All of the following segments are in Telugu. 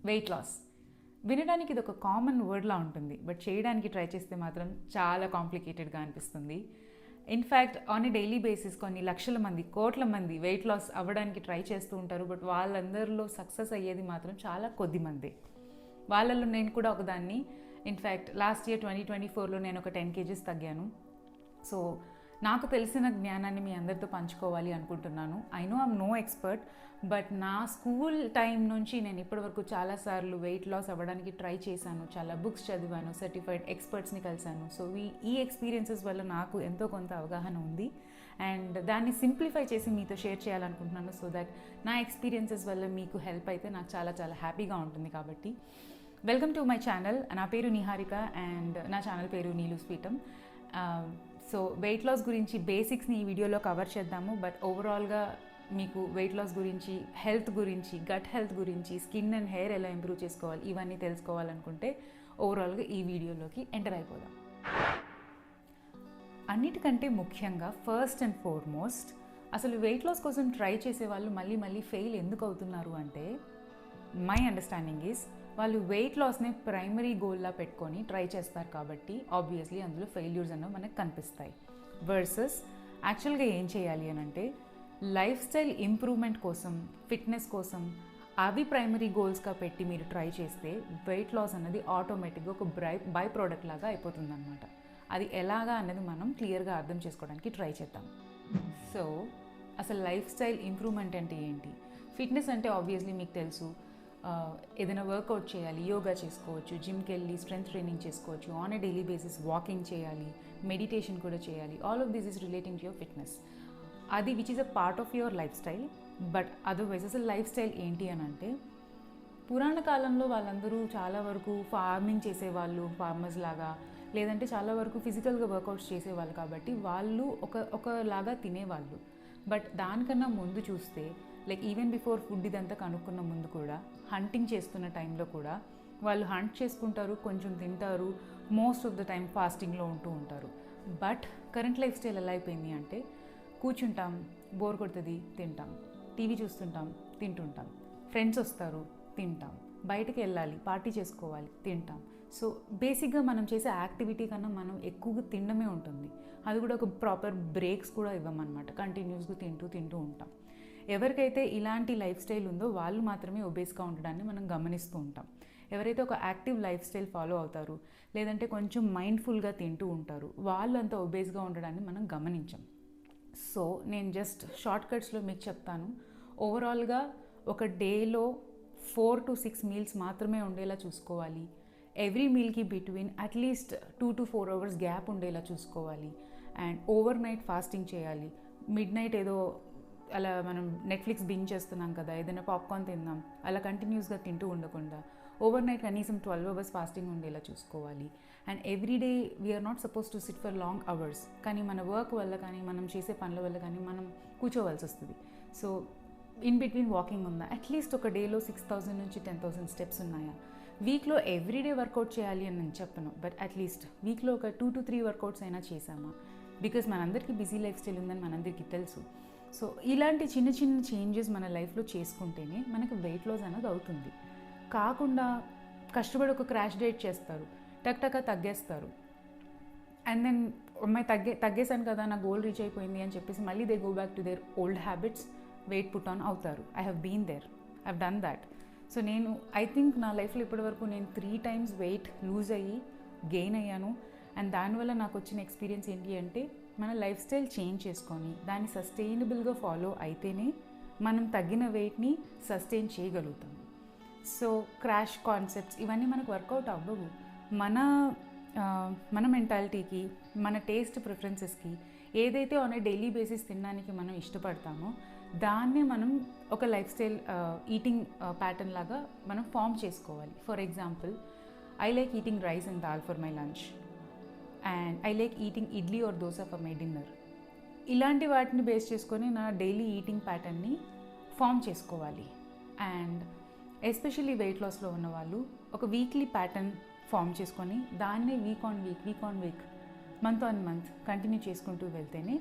Weight loss. వినడానికి ఇది ఒక కామన్ వర్డ్లా ఉంటుంది, బట్ చేయడానికి ట్రై చేస్తే మాత్రం చాలా కాంప్లికేటెడ్గా అనిపిస్తుంది. In fact on a daily basis కొన్ని లక్షల మంది, కోట్ల మంది వెయిట్ లాస్ అవ్వడానికి ట్రై చేస్తూ ఉంటారు. బట్ వాళ్ళందరిలో సక్సెస్ అయ్యేది మాత్రం చాలా కొద్ది మంది. వాళ్ళలో నేను కూడా ఒకదాన్ని. ఇన్ఫ్యాక్ట్ లాస్ట్ ఇయర్ 2024లో నేను ఒక 10 kgs తగ్గాను. సో నాకు తెలిసిన జ్ఞానాన్ని మీ అందరితో పంచుకోవాలి అనుకుంటున్నాను. I know I'm no expert, but నా స్కూల్ టైం నుంచి నేను ఇప్పటివరకు చాలాసార్లు వెయిట్ లాస్ అవ్వడానికి ట్రై చేశాను. చాలా బుక్స్ చదివాను, సర్టిఫైడ్ ఎక్స్పర్ట్స్ని కలిశాను. సో ఈ ఎక్స్పీరియన్సెస్ వల్ల నాకు ఎంతో కొంత అవగాహన ఉంది అండ్ దాన్ని సింప్లిఫై చేసి మీతో షేర్ చేయాలనుకుంటున్నాను. సో దట్ నా ఎక్స్పీరియన్సెస్ వల్ల మీకు హెల్ప్ అయితే నాకు చాలా చాలా హ్యాపీగా ఉంటుంది. కాబట్టి వెల్కమ్ టు మై ఛానల్. నా పేరు నిహారిక అండ్ నా ఛానల్ పేరు నీలు స్వీటం. సో వెయిట్ లాస్ గురించి బేసిక్స్ని ఈ వీడియోలో కవర్ చేద్దాము. బట్ ఓవరాల్గా మీకు వెయిట్ లాస్ గురించి, హెల్త్ గురించి, గట్ హెల్త్ గురించి, స్కిన్ అండ్ హెయిర్ ఎలా ఇంప్రూవ్ చేసుకోవాలి ఇవన్నీ తెలుసుకోవాలనుకుంటే ఓవరాల్గా ఈ వీడియోలోకి ఎంటర్ అయిపోదాం. అన్నిటికంటే ముఖ్యంగా ఫస్ట్ అండ్ ఫార్మోస్ట్ అసలు వెయిట్ లాస్ కోసం ట్రై చేసే వాళ్ళు మళ్ళీ మళ్ళీ ఫెయిల్ ఎందుకు అవుతున్నారు అంటే, మై అండర్స్టాండింగ్ ఈజ్ వాళ్ళు వెయిట్ లాస్ని ప్రైమరీ గోల్లా పెట్టుకొని ట్రై చేస్తారు కాబట్టి ఆబ్వియస్లీ అందులో ఫెయిల్యూర్స్ అన్నవి మనకు కనిపిస్తాయి. వర్సెస్ యాక్చువల్గా ఏం చేయాలి అని అంటే, లైఫ్ స్టైల్ ఇంప్రూవ్మెంట్ కోసం, ఫిట్నెస్ కోసం అవి ప్రైమరీ గోల్స్గా పెట్టి మీరు ట్రై చేస్తే వెయిట్ లాస్ అన్నది ఆటోమేటిక్గా ఒక బై ప్రోడక్ట్ లాగా అయిపోతుంది అనమాట. అది ఎలాగా అనేది మనం క్లియర్గా అర్థం చేసుకోవడానికి ట్రై చేద్దాం. సో అసలు లైఫ్ స్టైల్ ఇంప్రూవ్మెంట్ అంటే ఏంటి? ఫిట్నెస్ అంటే ఆబ్వియస్లీ మీకు తెలుసు, ఏదైనా వర్కౌట్ చేయాలి, యోగా చేసుకోవచ్చు, జిమ్కి వెళ్ళి స్ట్రెంగ్త్ ట్రైనింగ్ చేసుకోవచ్చు, on a daily basis walking చేయాలి, మెడిటేషన్ కూడా చేయాలి. All of this is relating to your fitness. అది which is a part of your lifestyle. But otherwise అసలు లైఫ్ స్టైల్ ఏంటి అని అంటే, పురాణ కాలంలో వాళ్ళందరూ చాలా వరకు ఫార్మింగ్ చేసేవాళ్ళు, ఫార్మర్స్ లాగా, లేదంటే చాలా వరకు ఫిజికల్గా వర్కౌట్స్ చేసేవాళ్ళు కాబట్టి వాళ్ళు ఒకలాగా తినేవాళ్ళు. బట్ దానికన్నా ముందు చూస్తే, లైక్ ఈవెన్ బిఫోర్ ఫుడ్ ఇదంతా కనుక్కున్న ముందు కూడా, హంటింగ్ చేస్తున్న టైంలో కూడా వాళ్ళు హంట్ చేసుకుంటారు, కొంచెం తింటారు, మోస్ట్ ఆఫ్ ద టైం ఫాస్టింగ్లో ఉంటూ ఉంటారు. బట్ కరెంట్ లైఫ్ స్టైల్ ఎలా అయిపోయింది అంటే, కూర్చుంటాం, బోర్ కొడుతుంది, తింటాం, టీవీ చూస్తుంటాం, తింటుంటాం, ఫ్రెండ్స్ వస్తారు, తింటాం, బయటకు వెళ్ళాలి, పార్టీ చేసుకోవాలి, తింటాం. సో బేసిక్గా మనం చేసే యాక్టివిటీ కన్నా మనం ఎక్కువగా తినడమే ఉంటుంది. అది కూడా ఒక ప్రాపర్ బ్రేక్స్ కూడా ఇవ్వమన్నమాట. కంటిన్యూస్గా తింటూ ఉంటాం. ఎవరికైతే ఇలాంటి లైఫ్ స్టైల్ ఉందో వాళ్ళు మాత్రమే ఒబేస్గా ఉండడాన్ని మనం గమనిస్తూ ఉంటాం. ఎవరైతే ఒక యాక్టివ్ లైఫ్ స్టైల్ ఫాలో అవుతారు, లేదంటే కొంచెం మైండ్ఫుల్గా తింటూ ఉంటారు, వాళ్ళు అంత ఒబేస్గా ఉండడాన్ని మనం గమనించాం. సో నేను జస్ట్ షార్ట్ కట్స్లో మీకు చెప్తాను. ఓవరాల్గా ఒక డేలో 4 to 6 మీల్స్ మాత్రమే ఉండేలా చూసుకోవాలి. ఎవ్రీ మీల్కి between at least 2 to 4 hours gap ఉండేలా చూసుకోవాలి. అండ్ ఓవర్ నైట్ ఫాస్టింగ్ చేయాలి. మిడ్ నైట్ ఏదో అలా మనం నెట్ఫ్లిక్స్ బింజ్ చేస్తున్నాం కదా, ఏదైనా పాప్కార్న్ తిందాం, అలా కంటిన్యూస్గా తింటూ ఉండకుండా ఓవర్ నైట్ కనీసం 12 hours ఫాస్టింగ్ ఉండేలా చూసుకోవాలి. And every day we're not suppose to sit for long hours. కానీ మన వర్క్ వల్ల కానీ, మనం చేసే పనుల వల్ల కానీ మనం కూర్చోవలసి వస్తుంది. సో ఇన్ బిట్వీన్ వాకింగ్ ఉందా, అట్లీస్ట్ ఒక డేలో 6,000 నుంచి 10,000 స్టెప్స్ ఉన్నాయా? వీక్లో ఎవ్రీడే వర్కౌట్ చేయాలి అని నేను చెప్పను, బట్ అట్లీస్ట్ వీక్లో ఒక 2 to 3 వర్కౌట్స్ అయినా చేసామా? బికాజ్ మనందరికీ బిజీ లైఫ్ స్టైల్ ఉందని మనందరికీ తెలుసు. సో ఇలాంటి చిన్న చిన్న చేంజెస్ మన లైఫ్లో చేసుకుంటేనే మనకు వెయిట్ లాస్ అనేది అవుతుంది. కాకుండా కష్టపడి ఒక క్రాష్ డైట్ చేస్తారు, టక్ తగ్గేస్తారు, అండ్ దెన్ అమ్మాయి తగ్గేశాను కదా, నా గోల్ రీచ్ అయిపోయింది అని చెప్పేసి మళ్ళీ they go back to their old habits, weight put on అవుతారు. I have been there, I have done that. So నేను ఐ థింక్ నా లైఫ్లో ఇప్పటివరకు నేను 3 times వెయిట్ లూజ్ అయ్యి గెయిన్ అయ్యాను. అండ్ దానివల్ల నాకు వచ్చిన ఎక్స్పీరియన్స్ ఏంటి అంటే, మన లైఫ్ స్టైల్ చేంజ్ చేసుకొని దాన్ని సస్టైనబుల్గా ఫాలో అయితేనే మనం తగ్గిన వెయిట్ని సస్టైన్ చేయగలుగుతాం. సో క్రాష్ కాన్సెప్ట్స్ ఇవన్నీ మనకు వర్కౌట్ అవ్వవు. మన మెంటాలిటీకి, మన టేస్ట్ ప్రిఫరెన్సెస్కి ఏదైతే ఆన్ ఏ డైలీ బేసిస్ తినడానికి మనం ఇష్టపడతామో దాన్నే మనం ఒక లైఫ్ స్టైల్ ఈటింగ్ ప్యాటర్న్ లాగా మనం ఫామ్ చేసుకోవాలి. For example, I like eating rice and dal for my lunch, and I like eating idli or dosa for my dinner. ఇలాంటి వాటిని బేస్ చేసుకొని నా డైలీ ఈటింగ్ ప్యాటర్న్ని ఫామ్ చేసుకోవాలి. అండ్ ఎస్పెషల్లీ వెయిట్ లాస్లో ఉన్న వాళ్ళు ఒక వీక్లీ ప్యాటర్న్ ఫామ్ చేసుకొని దాన్నే week on week month on month continue చేసుకుంటూ వెళ్తేనే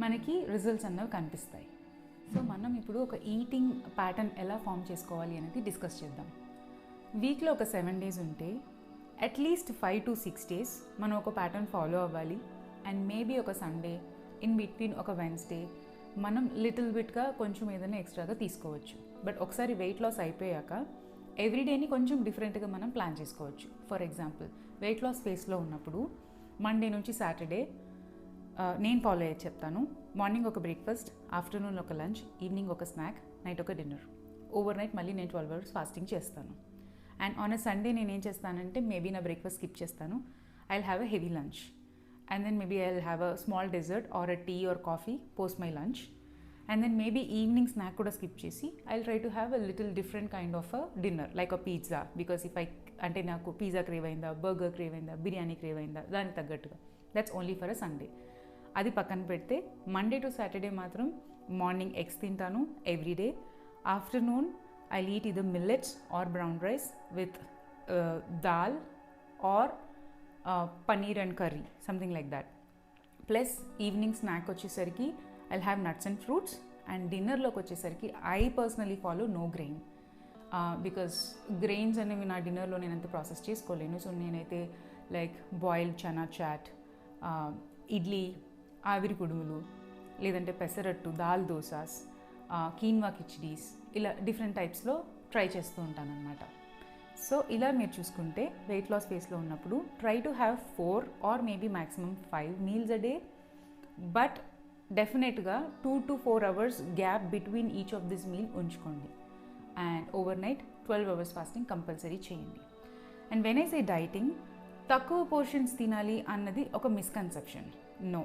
మనకి రిజల్ట్స్ అన్నవి కనిపిస్తాయి. సో మనం ఇప్పుడు ఒక ఈటింగ్ ప్యాటర్న్ ఎలా ఫామ్ చేసుకోవాలి అనేది డిస్కస్ చేద్దాం. వీక్లో ఒక 7 డేస్ ఉంటే అట్లీస్ట్ 5 to 6 డేస్ మనం ఒక ప్యాటర్న్ ఫాలో అవ్వాలి. అండ్ మేబీ ఒక సండే ఇన్ బిట్వీన్ ఒక వెన్స్డే మనం లిటిల్ బిట్గా కొంచెం ఏదైనా ఎక్స్ట్రాగా తీసుకోవచ్చు. బట్ ఒకసారి వెయిట్ లాస్ అయిపోయాక ఎవ్రీడేని కొంచెం డిఫరెంట్గా మనం ప్లాన్ చేసుకోవచ్చు. ఫర్ ఎగ్జాంపుల్ వెయిట్ లాస్ ఫేస్లో ఉన్నప్పుడు మండే నుంచి సాటర్డే నేను ఫాలో అయ్యేది చెప్తాను. మార్నింగ్ ఒక బ్రేక్ఫాస్ట్, ఆఫ్టర్నూన్ ఒక లంచ్, ఈవినింగ్ ఒక స్నాక్, నైట్ ఒక డిన్నర్. ఓవర్ నైట్ మళ్ళీ నేను 12 hours ఫాస్టింగ్ చేస్తాను. అండ్ ఆన్ అ సండే నేను ఏం చేస్తానంటే మేబీ నా బ్రేక్ఫాస్ట్ స్కిప్ చేస్తాను. I will have a heavy lunch and then maybe I will have a small dessert or a tea or coffee post my lunch. And then maybe evening snack కూడా స్కిప్ చేసి I will try to have a little different kind of a dinner like a pizza. Because if అంటే నాకు పిజ్జా క్రేవ్ అయిందా, బర్గర్ క్రేవ్ అయిందా, బిర్యానీ క్రేవ్ అయిందా, దానికి తగ్గట్టుగా. That's only for a Sunday. అది పక్కన పెడితే మండే టు సాటర్డే మాత్రం మార్నింగ్ ఎగ్స్ తింటాను everyday. Afternoon I eat either millets or brown rice with dal or paneer and curry, something like that. Plus evening snack వచ్చేసరికి I have nuts and fruits. And డిన్నర్లోకి వచ్చేసరికి I personally follow no grain because grains అనేవి నా డిన్నర్లో నేను అంత ప్రాసెస్ చేసుకోలేను. సో నేనైతే లైక్ బాయిల్డ్ చనా చాట్, ఇడ్లీ, ఆవిరి కుడుములు, లేదంటే పెసరట్టు, దాల్ దోసాస్, కీన్వా కిచిడీస్, ఇలా డిఫరెంట్ టైప్స్లో ట్రై చేస్తూ ఉంటాను అనమాట. సో ఇలా మీరు చూసుకుంటే వెయిట్ లాస్ ఫేస్లో ఉన్నప్పుడు try to have 4 or maybe maximum 5 meals a day. But డెఫినెట్గా 2 to 4 hours gap between each of this meal ఉంచుకోండి. And overnight 12 hours fasting compulsory చేయండి. And when I say dieting, తక్కువ పోర్షన్స్ తినాలి అన్నది ఒక మిస్కన్సెప్షన్. నో,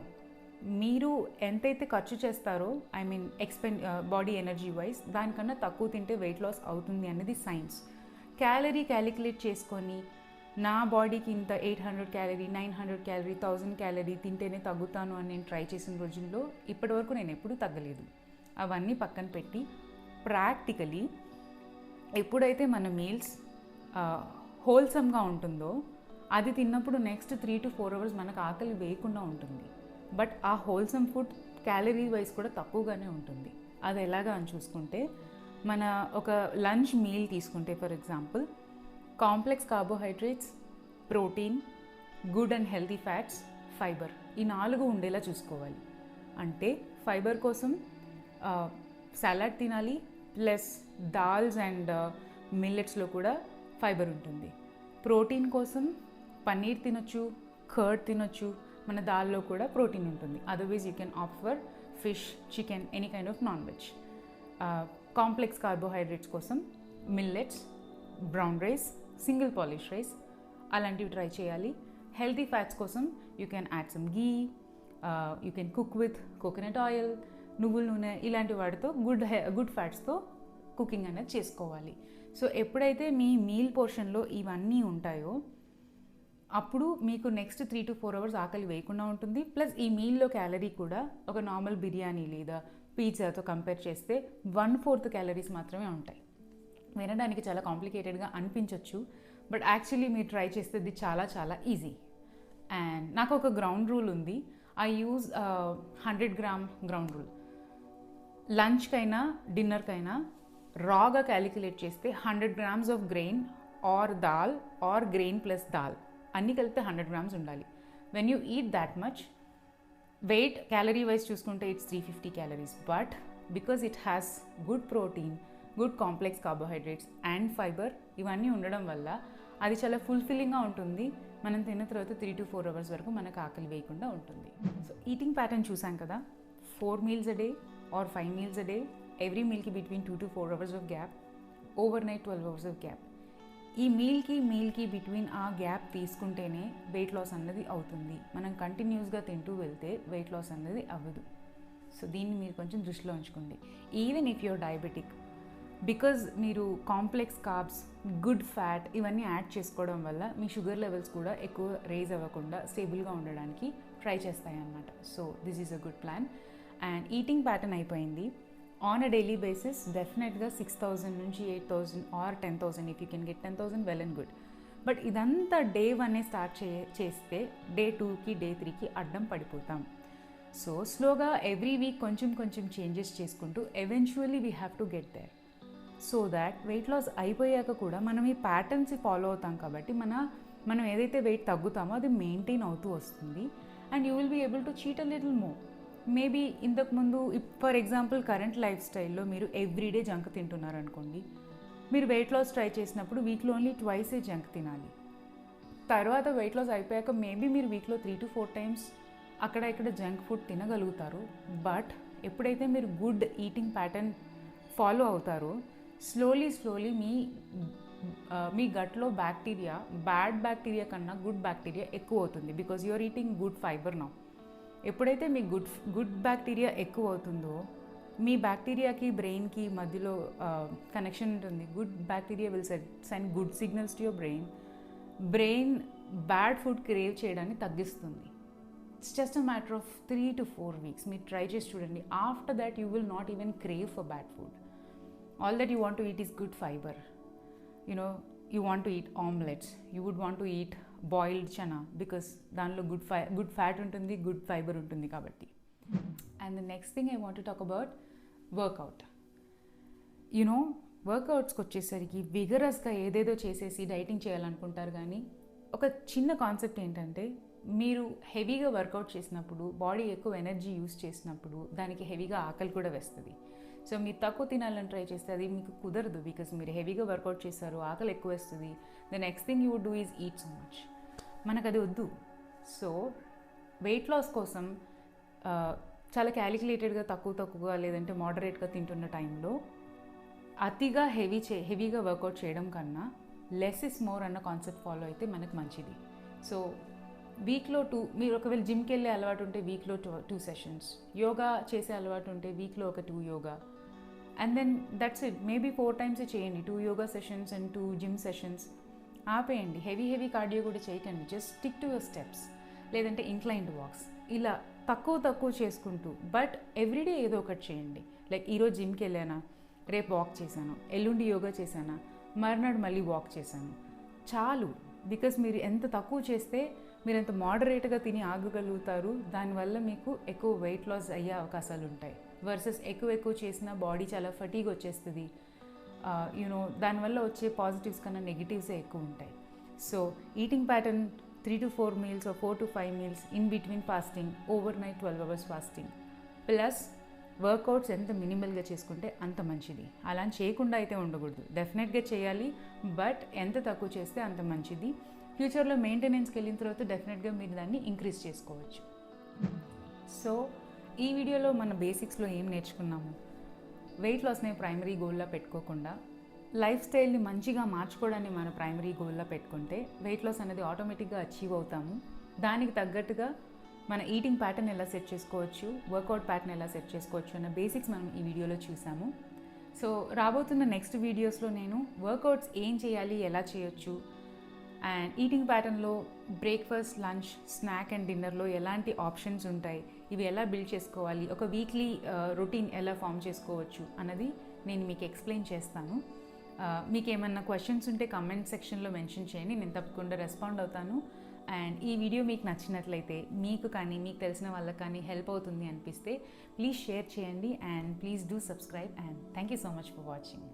మీరు ఎంతైతే ఖర్చు చేస్తారో I mean body energy wise దానికన్నా తక్కువ తింటే వెయిట్ లాస్ అవుతుంది అనేది సైన్స్. క్యాలరీ క్యాలిక్యులేట్ చేసుకొని నా బాడీకి ఇంత 800 క్యాలరీ, 900 క్యాలరీ, 1000 క్యాలరీ తింటేనే తగ్గుతాను అని నేను ట్రై చేసిన రోజుల్లో ఇప్పటివరకు నేను ఎప్పుడూ తగ్గలేదు. అవన్నీ పక్కన పెట్టి ప్రాక్టికలీ ఎప్పుడైతే మన మీల్స్ హోల్సమ్గా ఉంటుందో అది తిన్నప్పుడు నెక్స్ట్ 3 to 4 hours మనకు ఆకలి వేయకుండా ఉంటుంది. బట్ ఆ హోల్సమ్ ఫుడ్ క్యాలరీ వైజ్ కూడా తక్కువగానే ఉంటుంది. అది ఎలాగా అని చూసుకుంటే మన ఒక లంచ్ మీల్ తీసుకుంటే for example complex carbohydrates, protein, good and healthy fats, fibre, ఈ 4 ఉండేలా చూసుకోవాలి. అంటే ఫైబర్ కోసం సలాడ్ తినాలి, ప్లస్ దాల్స్ అండ్ మిల్లెట్స్లో కూడా ఫైబర్ ఉంటుంది. ప్రోటీన్ కోసం పన్నీర్ తినొచ్చు, కర్డ్ తినొచ్చు, మన దాల్లో కూడా ప్రోటీన్ ఉంటుంది. Otherwise you can opt for fish, chicken, any kind of non veg. Complex carbohydrates కోసం millets, brown rice, single polish rice అలాంటివి ట్రై చేయాలి. హెల్తీ ఫ్యాట్స్ కోసం you can add some ghee, you can cook with coconut oil, నువ్వుల నూనె, ఇలాంటి వాటితో గుడ్ ఫ్యాట్స్తో కుకింగ్ అనేది చేసుకోవాలి. సో ఎప్పుడైతే మీ మీల్ పోర్షన్లో ఇవన్నీ ఉంటాయో అప్పుడు మీకు నెక్స్ట్ 3 to 4 hours ఆకలి వేయకుండా ఉంటుంది. ప్లస్ ఈ మీల్లో క్యాలరీ కూడా ఒక నార్మల్ బిర్యానీ లేదా పిజ్జాతో కంపేర్ చేస్తే 1/4 క్యాలరీస్ మాత్రమే ఉంటాయి. వినడానికి చాలా కాంప్లికేటెడ్గా అనిపించవచ్చు, బట్ యాక్చువల్లీ మీరు ట్రై చేస్తే ఇది చాలా చాలా ఈజీ. అండ్ నాకు ఒక గ్రౌండ్ రూల్ ఉంది. I use 100 grams ground rule. లంచ్కైనా డిన్నర్కైనా రాగా క్యాలిక్యులేట్ చేస్తే 100 grams of grain or dal or grain plus dal అన్నీ కలిపితే 100 grams ఉండాలి. When you eat that much weight calorie wise చూసుకుంటే it's 350 calories. But because it has good protein, good complex carbohydrates and fibre ఇవన్నీ ఉండడం వల్ల అది చాలా ఫుల్ఫిల్లింగ్గా ఉంటుంది. మనం తిన్న తర్వాత 3 to 4 hours వరకు మనకు ఆకలి వేయకుండా ఉంటుంది. సో ఈటింగ్ ప్యాటర్న్ చూసాం కదా, 4 meals a day or 5 meals a day, every మీల్కి between 2 to 4 hours of gap, overnight 12 hours of gap. ఈ మీల్కి బిట్వీన్ ఆ గ్యాప్ తీసుకుంటేనే వెయిట్ లాస్ అన్నది అవుతుంది. మనం కంటిన్యూస్గా తింటూ వెళ్తే వెయిట్ లాస్ అన్నది అవ్వదు. సో దీన్ని మీరు కొంచెం దృష్టిలో ఉంచుకోండి. Even if you're diabetic, because మీరు కాంప్లెక్స్ కార్బ్స్, గుడ్ ఫ్యాట్ ఇవన్నీ యాడ్ చేసుకోవడం వల్ల మీ షుగర్ లెవెల్స్ కూడా ఎక్కువ రేజ్ అవ్వకుండా స్టేబుల్గా ఉండడానికి ట్రై చేస్తాయి అన్నమాట. So this is a good plan. And eating pattern అయిపోయింది. ఆన్ అ డైలీ బేసిస్ డెఫినెట్గా 6,000 నుంచి 8,000 or 10,000 if you can get 10,000 well and good. But ఇదంతా డే 1 స్టార్ట్ చేస్తే డే 2కి డే 3కి అడ్డం పడిపోతాం. సో స్లోగా ఎవ్రీ వీక్ కొంచెం చేంజెస్ చేసుకుంటూ eventually we have to get there. So that weight loss అయిపోయాక కూడా మనం ఈ ప్యాటర్న్స్ ఫాలో అవుతాం కాబట్టి మనం ఏదైతే వెయిట్ తగ్గుతామో అది మెయింటైన్ అవుతూ వస్తుంది and you will be able to cheat a little more. Maybe ఇంతకుముందు ఫర్ ఎగ్జాంపుల్ కరెంట్ లైఫ్ స్టైల్లో మీరు ఎవ్రీడే జంక్ తింటున్నారు అనుకోండి, మీరు వెయిట్ లాస్ ట్రై చేసినప్పుడు వీక్లో ఓన్లీ ట్వైసే జంక్ తినాలి. తర్వాత వెయిట్ లాస్ అయిపోయాక మేబీ మీరు వీక్లో 3 to 4 times అక్కడ ఇక్కడ జంక్ ఫుడ్ తినగలుగుతారు. బట్ ఎప్పుడైతే మీరు గుడ్ ఈటింగ్ ప్యాటర్న్ ఫాలో అవుతారో స్లోలీ మీ గట్లో బ్యాక్టీరియా, బ్యాడ్ బ్యాక్టీరియా కన్నా గుడ్ బ్యాక్టీరియా ఎక్కువ అవుతుంది because you're eating good fibre now. ఎప్పుడైతే మీ గుడ్ బ్యాక్టీరియా ఎక్కువ అవుతుందో మీ బ్యాక్టీరియాకి బ్రెయిన్కి మధ్యలో కనెక్షన్ ఉంటుంది. Good bacteria will send good signals to your brain bad food crave చేయడాన్ని తగ్గిస్తుంది. It's just a matter of 3 to 4 weeks. మీరు ట్రై చేసి చూడండి. After that you will not even crave for bad food. All that you want to eat is good fibre. You want to eat omelets, you would want to eat boiled chana because దానిలో good fat ఉంటుంది, good fiber ఉంటుంది కాబట్టి. And the next thing I want to talk about workout. వర్కౌట్స్కి వచ్చేసరికి విగరస్గా ఏదేదో చేసేసి డైటింగ్ చేయాలనుకుంటారు, కానీ ఒక చిన్న కాన్సెప్ట్ ఏంటంటే మీరు హెవీగా వర్కౌట్ చేసినప్పుడు, బాడీ ఎక్కువ ఎనర్జీ యూస్ చేసినప్పుడు దానికి హెవీగా ఆకలి కూడా వేస్తుంది. సో మీరు తక్కువ తినాలని ట్రై చేస్తే అది మీకు కుదరదు బికాస్ మీరు హెవీగా వర్కౌట్ చేస్తారు, ఆకలి ఎక్కువ వేస్తుంది. The next thing you would do is eat so much. మనకు అది వద్దు. సో వెయిట్ లాస్ కోసం చాలా క్యాలిక్యులేటెడ్గా తక్కువగా లేదంటే మోడరేట్గా తింటున్న టైంలో అతిగా హెవీగా వర్కౌట్ చేయడం కన్నా లెస్ ఇస్ మోర్ అన్న కాన్సెప్ట్ ఫాలో అయితే మనకు మంచిది. సో వీక్లో 2, మీరు ఒకవేళ జిమ్కి వెళ్ళే అలవాటు ఉంటే వీక్లో 2 sessions, యోగా చేసే అలవాటు ఉంటే వీక్లో ఒక 2 yoga, and then that's it. Maybe 4 times చేయండి, 2 yoga sessions and 2 gym sessions. ఆపేయండి. హెవీ కార్డియో కూడా చేయకండి. Just stick to your steps, లేదంటే ఇంక్లైన్డ్ వాక్స్. ఇలా తక్కువ చేసుకుంటూ బట్ ఎవ్రీడే ఏదో ఒకటి చేయండి. లైక్ ఈరోజు జిమ్కి వెళ్ళానా, రేపు వాక్ చేశాను, ఎల్లుండి యోగా చేశానా, మర్నాడు మళ్ళీ వాక్ చేశాను, చాలు. బికాస్ మీరు ఎంత తక్కువ చేస్తే మీరు ఎంత మోడరేట్గా తిని ఆగగలుగుతారు, దానివల్ల మీకు ఎక్కువ వెయిట్ లాస్ అయ్యే అవకాశాలు ఉంటాయి. వర్సెస్ ఎక్కువ చేసిన బాడీ చాలా ఫటీగ్ వచ్చేస్తుంది. దానివల్ల వచ్చే పాజిటివ్స్ కన్నా నెగిటివ్సే ఎక్కువ ఉంటాయి. So eating pattern 3 to 4 meals or 4 to 5 meals in between fasting, overnight 12 hours fasting, plus workouts ఎంత మినిమల్గా చేసుకుంటే అంత మంచిది. అలా చేయకుండా అయితే ఉండకూడదు. డెఫినెట్గా చేయాలి, బట్ ఎంత తక్కువ చేస్తే అంత మంచిది. ఫ్యూచర్లో మెయింటెనెన్స్కి వెళ్ళిన తర్వాత డెఫినెట్గా మీరు దాన్ని ఇంక్రీజ్ చేసుకోవచ్చు. సో ఈ వీడియోలో మన బేసిక్స్లో ఏం నేర్చుకున్నాము, వెయిట్ లాస్ని ప్రైమరీ గోల్లా పెట్టుకోకుండా లైఫ్ స్టైల్ని మంచిగా మార్చుకోవడాన్ని మన ప్రైమరీ గోల్లా పెట్టుకుంటే వెయిట్ లాస్ అనేది ఆటోమేటిక్గా అచీవ్ అవుతాము. దానికి తగ్గట్టుగా మన ఈటింగ్ ప్యాటర్న్ ఎలా సెట్ చేసుకోవచ్చు, వర్కౌట్ ప్యాటర్న్ ఎలా సెట్ చేసుకోవచ్చు అన్న బేసిక్స్ మనం ఈ వీడియోలో చూసాము. సో రాబోతున్న నెక్స్ట్ వీడియోస్లో నేను వర్కౌట్స్ ఏం చేయాలి, ఎలా చేయొచ్చు, అండ్ ఈటింగ్ ప్యాటర్న్లో బ్రేక్ఫాస్ట్, లంచ్, స్నాక్ అండ్ డిన్నర్లో ఎలాంటి ఆప్షన్స్ ఉంటాయి, ఇవి ఎలా బిల్డ్ చేసుకోవాలి, ఒక వీక్లీ రొటీన్ ఎలా ఫామ్ చేసుకోవచ్చు అన్నది నేను మీకు ఎక్స్ప్లెయిన్ చేస్తాను. మీకు ఏమన్నా క్వశ్చన్స్ ఉంటే కమెంట్ సెక్షన్లో మెన్షన్ చేయండి, నేను తప్పకుండా రెస్పాండ్ అవుతాను. అండ్ ఈ వీడియో మీకు నచ్చినట్లయితే మీకు కానీ మీకు తెలిసిన వాళ్ళకి కానీ హెల్ప్ అవుతుంది అనిపిస్తే ప్లీజ్ షేర్ చేయండి and please do subscribe and thank you so much for watching.